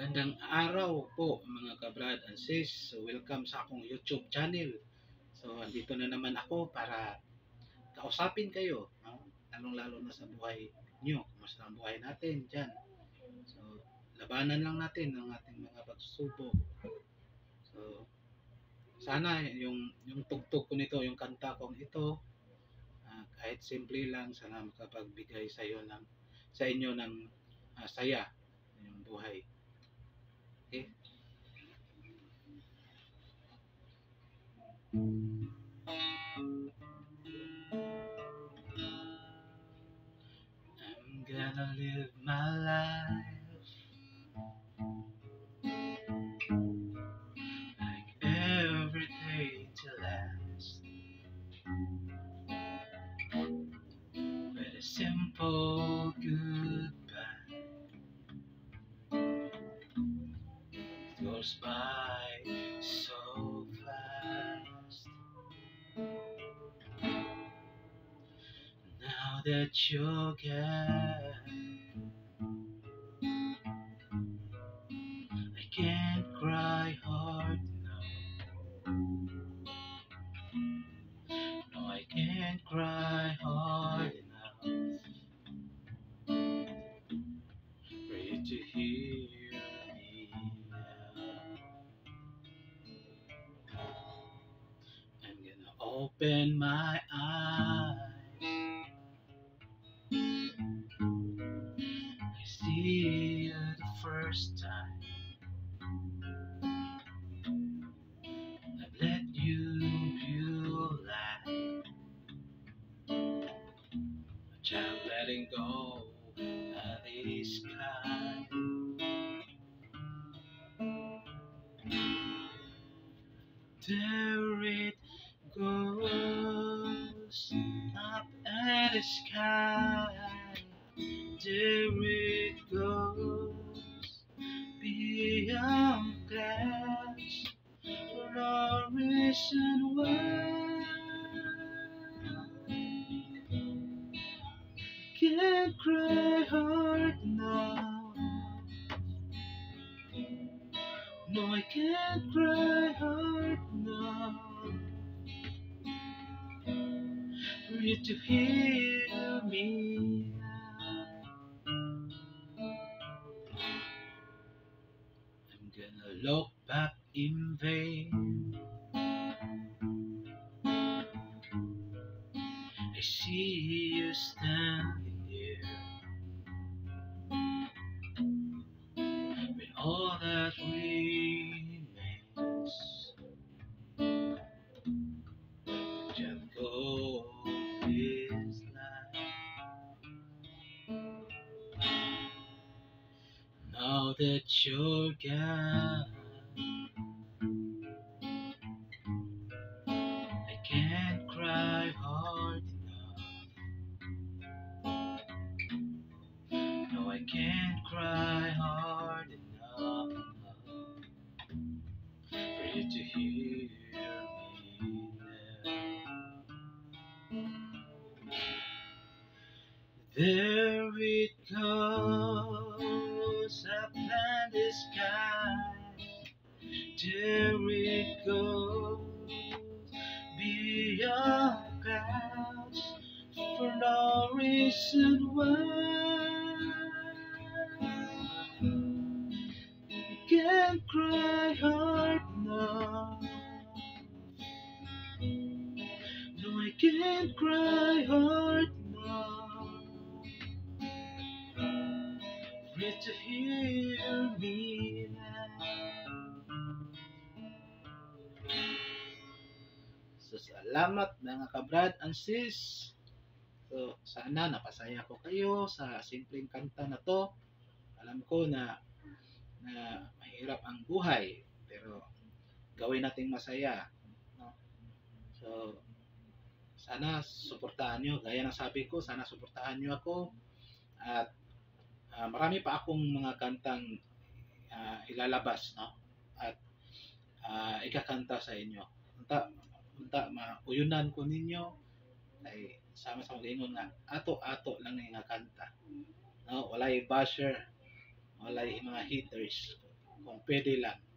Magandang araw po mga kabrad and sis. So welcome sa akong YouTube channel. So andito na naman ako para kausapin kayo, no? Lalong-lalo na sa buhay nyo. Kumusta ang buhay natin dyan? So labanan lang natin ang ating mga pagsubok. So sana yung tugtog ko nito, yung kanta kong ito, kahit simple lang, sana makapagbigay sa inyo ng saya yung buhay. Okay? I'm gonna live my life like every day to last, with a simple goodbye. It goes by so fast. Now that you're gone, I can't cry hard now. No, I can't cry hard enough for you to hear me now. I'm gonna open my eyes. I see you the first time. I've let you lie. But I'm letting go of this sky. There it goes, up at the sky. There it goes, beyond clouds, for no reason why. Can't cry hard now. No, I can't cry hard now. For you to hear me now. I'm gonna look back in vain. I see you standing there with all that remains. Just go this life. Now that you're gone, I can't cry hard enough. No, I can't cry hard enough for you to hear me now. There it goes, up in the sky. There it goes, beyond clouds, for no reason why. I can't cry hard now. No, I can't cry hard now. For you to hear me now. So, salamat mga kabrad and sis. So, sana napasaya ko kayo sa simpleng kanta na to. Alam ko na mahirap ang buhay, pero gawin nating masaya, no? So, sana suportahan nyo. Gaya ng sabi ko, sana suportahan nyo ako. At marami pa akong mga kantang ilalabas, no? At ikakanta sa inyo. Unta mauyunan ko ninyo ay sama-sama gaingon nga ato-ato lang nga kanta, no? Walay basher, walay mga haters. pwede lang.